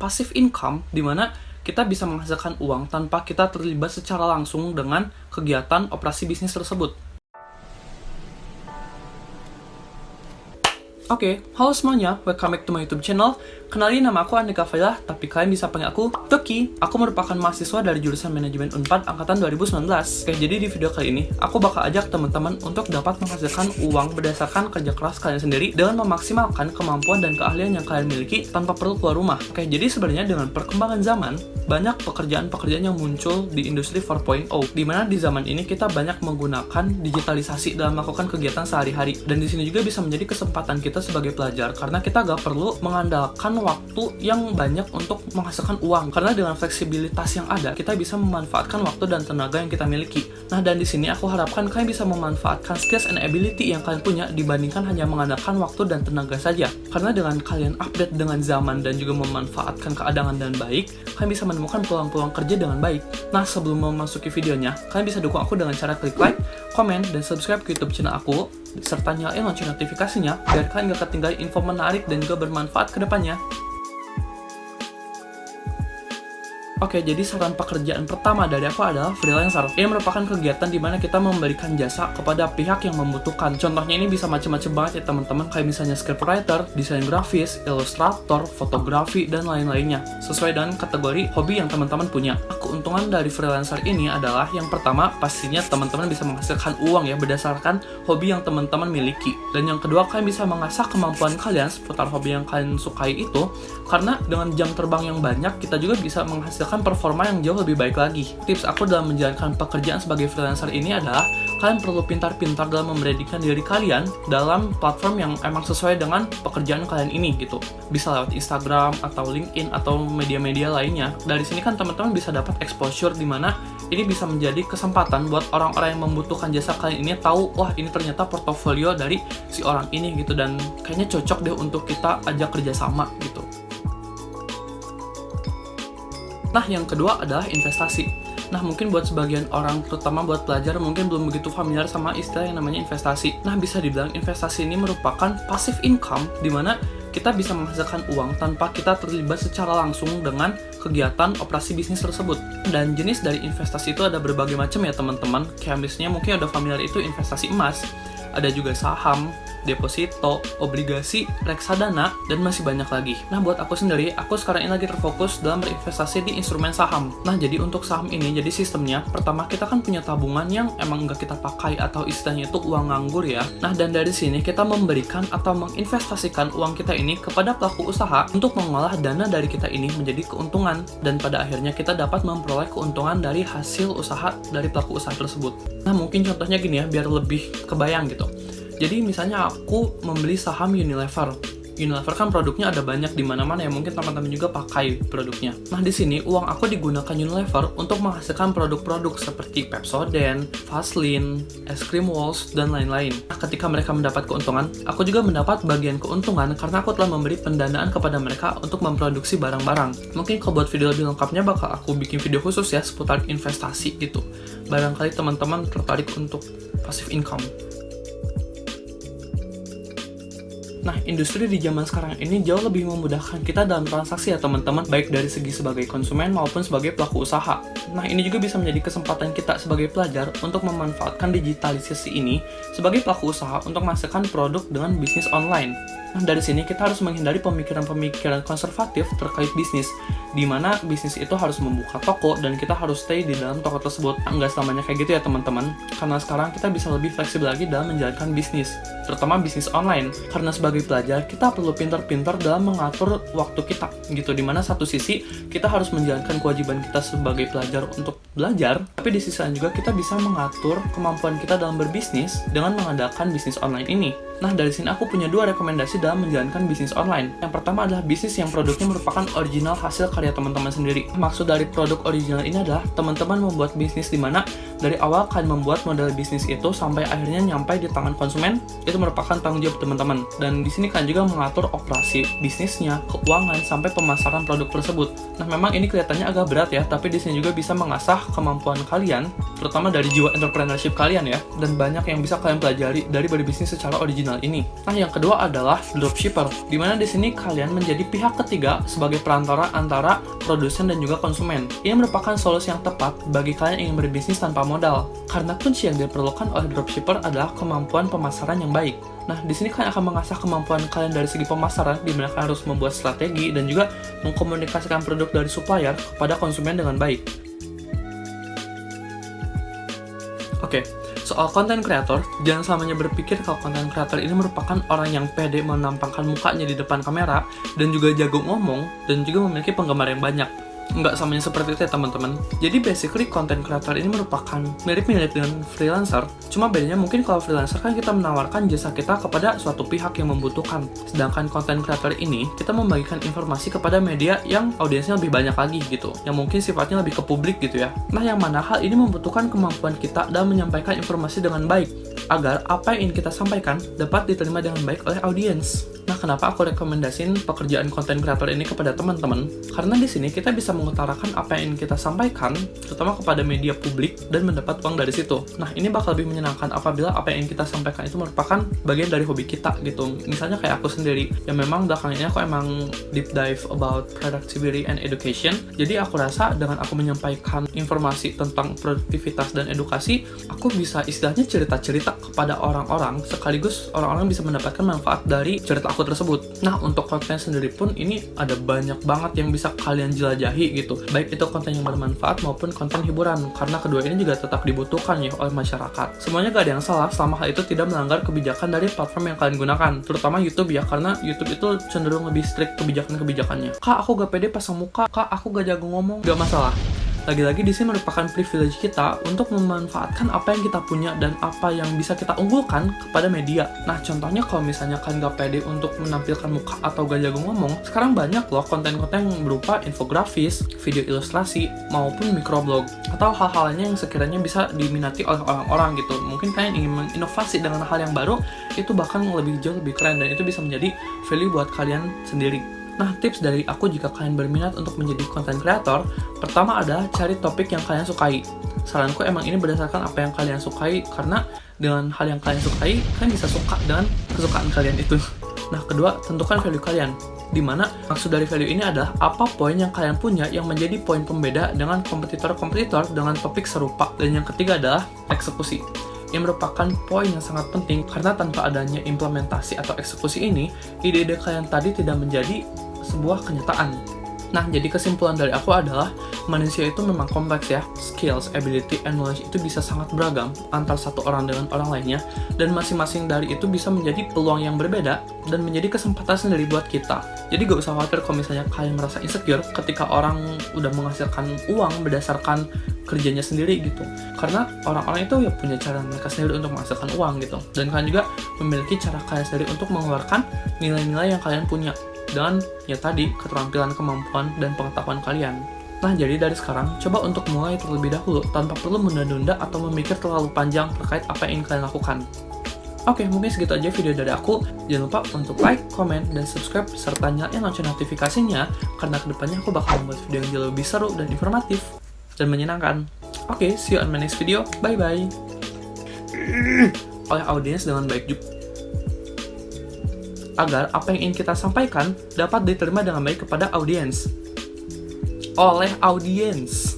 passive income, di mana kita bisa menghasilkan uang tanpa kita terlibat secara langsung dengan kegiatan operasi bisnis tersebut. Oke, halo semuanya, welcome back to my YouTube channel. Kenalin, nama aku Andika Failah, tapi kalian bisa panggil aku Tuki. Aku merupakan mahasiswa dari jurusan Manajemen Unpad angkatan 2019. Oke, jadi di video kali ini, aku bakal ajak teman-teman untuk dapat menghasilkan uang berdasarkan kerja keras kalian sendiri dengan memaksimalkan kemampuan dan keahlian yang kalian miliki tanpa perlu keluar rumah. Oke, jadi sebenarnya dengan perkembangan zaman, banyak pekerjaan-pekerjaan yang muncul di industri 4.0, di mana di zaman ini kita banyak menggunakan digitalisasi dalam melakukan kegiatan sehari-hari. Dan di sini juga bisa menjadi kesempatan kita sebagai pelajar, karena kita gak perlu mengandalkan waktu yang banyak untuk menghasilkan uang, karena dengan fleksibilitas yang ada kita bisa memanfaatkan waktu dan tenaga yang kita miliki. Nah, dan di sini aku harapkan kalian bisa memanfaatkan skills and ability yang kalian punya dibandingkan hanya mengandalkan waktu dan tenaga saja, karena dengan kalian update dengan zaman dan juga memanfaatkan keadaan dan baik, kalian bisa menemukan peluang-peluang kerja dengan baik. Nah, sebelum memasuki videonya, kalian bisa dukung aku dengan cara klik like, komen, dan subscribe ke YouTube channel aku, serta nyalain lonceng notifikasinya biar kalian gak ketinggalan info menarik dan juga bermanfaat ke depannya. Oke, jadi saran pekerjaan pertama dari aku adalah freelancer. Ini merupakan kegiatan di mana kita memberikan jasa kepada pihak yang membutuhkan. Contohnya ini bisa macam-macam banget ya teman-teman, kayak misalnya scriptwriter, desain grafis, ilustrator, fotografi, dan lain-lainnya. Sesuai dengan kategori hobi yang teman-teman punya. Keuntungan dari freelancer ini adalah yang pertama, pastinya teman-teman bisa menghasilkan uang ya berdasarkan hobi yang teman-teman miliki. Dan yang kedua, kalian bisa mengasah kemampuan kalian seputar hobi yang kalian sukai itu, karena dengan jam terbang yang banyak, kita juga bisa menghasilkan performa yang jauh lebih baik lagi. Tips aku dalam menjalankan pekerjaan sebagai freelancer ini adalah kalian perlu pintar-pintar dalam membrandingkan diri kalian dalam platform yang emang sesuai dengan pekerjaan kalian ini gitu. Bisa lewat Instagram atau LinkedIn atau media-media lainnya. Dari sini kan teman-teman bisa dapat exposure di mana ini bisa menjadi kesempatan buat orang-orang yang membutuhkan jasa kalian ini tahu, wah ini ternyata portofolio dari si orang ini gitu, dan kayaknya cocok deh untuk kita ajak kerjasama gitu. Nah, yang kedua adalah investasi. Nah, mungkin buat sebagian orang, terutama buat pelajar, mungkin belum begitu familiar sama istilah yang namanya investasi. Nah, bisa dibilang investasi ini merupakan passive income, di mana kita bisa menghasilkan uang tanpa kita terlibat secara langsung dengan kegiatan operasi bisnis tersebut. Dan jenis dari investasi itu ada berbagai macam ya teman-teman. Kayak misalnya mungkin ada familiar itu investasi emas, ada juga saham, deposito, obligasi, reksadana, dan masih banyak lagi. Nah, buat aku sendiri, aku sekarang ini lagi terfokus dalam berinvestasi di instrumen saham. Nah, jadi untuk saham ini, jadi sistemnya, pertama kita kan punya tabungan yang emang nggak kita pakai atau istilahnya itu uang nganggur ya. Nah, dan dari sini kita memberikan atau menginvestasikan uang kita ini kepada pelaku usaha untuk mengolah dana dari kita ini menjadi keuntungan, dan pada akhirnya kita dapat memperoleh keuntungan dari hasil usaha dari pelaku usaha tersebut. Nah, mungkin contohnya gini ya, biar lebih kebayang gitu. Jadi misalnya aku membeli saham Unilever. Unilever kan produknya ada banyak di mana-mana ya, mungkin teman-teman juga pakai produknya. Nah, di sini uang aku digunakan Unilever untuk menghasilkan produk-produk seperti Pepsodent, Vaseline, es krim Walls, dan lain-lain. Nah, ketika mereka mendapat keuntungan, aku juga mendapat bagian keuntungan karena aku telah memberi pendanaan kepada mereka untuk memproduksi barang-barang. Mungkin kalau buat video lebih lengkapnya bakal aku bikin video khusus ya seputar investasi gitu. Barangkali teman-teman tertarik untuk passive income. Nah, industri di zaman sekarang ini jauh lebih memudahkan kita dalam transaksi ya teman-teman, baik dari segi sebagai konsumen maupun sebagai pelaku usaha. Nah, ini juga bisa menjadi kesempatan kita sebagai pelajar untuk memanfaatkan digitalisasi ini sebagai pelaku usaha untuk menghasilkan produk dengan bisnis online. Nah, dari sini kita harus menghindari pemikiran-pemikiran konservatif terkait bisnis, di mana bisnis itu harus membuka toko dan kita harus stay di dalam toko tersebut. Enggak selamanya kayak gitu ya teman-teman, karena sekarang kita bisa lebih fleksibel lagi dalam menjalankan bisnis, terutama bisnis online. Karena sebagai pelajar, kita perlu pintar-pintar dalam mengatur waktu kita gitu, di mana satu sisi kita harus menjalankan kewajiban kita sebagai pelajar untuk belajar, tapi di sisi lain juga kita bisa mengatur kemampuan kita dalam berbisnis dengan mengandalkan bisnis online ini. Nah, dari sini aku punya dua rekomendasi dalam menjalankan bisnis online. Yang pertama adalah bisnis yang produknya merupakan original hasil karya teman-teman sendiri. Maksud dari produk original ini adalah teman-teman membuat bisnis di mana dari awal kalian membuat model bisnis itu sampai akhirnya nyampai di tangan konsumen, itu itu merupakan tanggung jawab teman-teman. Dan di sini kalian juga mengatur operasi bisnisnya, keuangan, sampai pemasaran produk tersebut. Nah, memang ini kelihatannya agak berat ya, tapi di sini juga bisa mengasah kemampuan kalian, terutama dari jiwa entrepreneurship kalian ya, dan banyak yang bisa kalian pelajari dari berbisnis secara original ini. Nah, yang kedua adalah dropshipper, di mana di sini kalian menjadi pihak ketiga sebagai perantara antara produsen dan juga konsumen. Ini merupakan solusi yang tepat bagi kalian yang ingin berbisnis tanpa modal, karena kunci yang diperlukan oleh dropshipper adalah kemampuan pemasaran yang baik. Nah, di sini kalian akan mengasah kemampuan kalian dari segi pemasaran, di mana kalian harus membuat strategi dan juga mengkomunikasikan produk dari supplier kepada konsumen dengan baik. Oke, soal content creator, jangan selamanya berpikir kalau content creator ini merupakan orang yang pede menampakkan mukanya di depan kamera dan juga jago ngomong dan juga memiliki penggemar yang banyak. Nggak samanya seperti itu ya teman-teman. Jadi basically content creator ini merupakan mirip-mirip dengan freelancer, cuma bedanya mungkin kalau freelancer kan kita menawarkan jasa kita kepada suatu pihak yang membutuhkan, sedangkan content creator ini kita membagikan informasi kepada media yang audiensnya lebih banyak lagi gitu, yang mungkin sifatnya lebih ke publik gitu ya. Nah, yang mana hal ini membutuhkan kemampuan kita dalam menyampaikan informasi dengan baik agar apa yang ingin kita sampaikan dapat diterima dengan baik oleh audiens. Nah, kenapa aku rekomendasiin pekerjaan content creator ini kepada teman-teman? Karena di sini kita bisa mengutarakan apa yang ingin kita sampaikan, terutama kepada media publik, dan mendapat uang dari situ. Nah, ini bakal lebih menyenangkan apabila apa yang ingin kita sampaikan itu merupakan bagian dari hobi kita gitu. Misalnya kayak aku sendiri, yang memang belakangan ini aku emang deep dive about productivity and education. Jadi aku rasa dengan aku menyampaikan informasi tentang produktivitas dan edukasi, aku bisa istilahnya cerita-cerita kepada orang-orang, sekaligus orang-orang bisa mendapatkan manfaat dari cerita aku tersebut. Nah, untuk konten sendiri pun ini ada banyak banget yang bisa kalian jelajahi gitu, baik itu konten yang bermanfaat maupun konten hiburan, karena kedua ini juga tetap dibutuhkan ya oleh masyarakat. Semuanya gak ada yang salah selama hal itu tidak melanggar kebijakan dari platform yang kalian gunakan, terutama YouTube ya, karena YouTube itu cenderung lebih strict kebijakan-kebijakannya. Kak, aku gak pede pasang muka, kak, aku gak jago ngomong, gak masalah. Lagi-lagi di sini merupakan privilege kita untuk memanfaatkan apa yang kita punya dan apa yang bisa kita unggulkan kepada media. Nah, contohnya kalau misalnya kalian gak pede untuk menampilkan muka atau gak jago ngomong, sekarang banyak loh konten-konten yang berupa infografis, video ilustrasi, maupun microblog, atau hal-hal lainnya yang sekiranya bisa diminati oleh orang-orang gitu. Mungkin kalian ingin menginovasi dengan hal yang baru, itu bahkan lebih jauh lebih keren, dan itu bisa menjadi value buat kalian sendiri. Nah, tips dari aku jika kalian berminat untuk menjadi content creator, pertama adalah cari topik yang kalian sukai. Saranku emang ini berdasarkan apa yang kalian sukai, karena dengan hal yang kalian sukai, kalian bisa suka dengan kesukaan kalian itu. Nah, kedua, tentukan value kalian. Dimana maksud dari value ini adalah apa poin yang kalian punya yang menjadi poin pembeda dengan kompetitor-kompetitor dengan topik serupa. Dan yang ketiga adalah eksekusi. Yang merupakan poin yang sangat penting, karena tanpa adanya implementasi atau eksekusi ini, ide-ide kalian tadi tidak menjadi sebuah kenyataan. Nah, jadi kesimpulan dari aku adalah manusia itu memang kompleks ya. Skills, ability, and knowledge itu bisa sangat beragam antar satu orang dengan orang lainnya, dan masing-masing dari itu bisa menjadi peluang yang berbeda dan menjadi kesempatan sendiri buat kita. Jadi gak usah khawatir kalau misalnya kalian merasa insecure ketika orang udah menghasilkan uang berdasarkan kerjanya sendiri gitu, karena orang-orang itu ya punya cara mereka sendiri untuk menghasilkan uang gitu, dan kalian juga memiliki cara kalian sendiri untuk mengeluarkan nilai-nilai yang kalian punya dengan ya tadi keterampilan, kemampuan, dan pengetahuan kalian. Nah, jadi dari sekarang coba untuk mulai terlebih dahulu tanpa perlu menunda-nunda atau memikir terlalu panjang terkait apa yang ingin kalian lakukan. Oke, mungkin segitu aja video dari aku. Jangan lupa untuk like, comment, dan subscribe, serta nyalain lonceng notifikasinya, karena kedepannya aku bakal membuat video yang jauh lebih seru dan informatif dan menyenangkan. Oke, see you on my next video. Bye-bye. Oleh audiens dengan baik juga, agar apa yang ingin kita sampaikan dapat diterima dengan baik kepada audiens. Oleh audiens.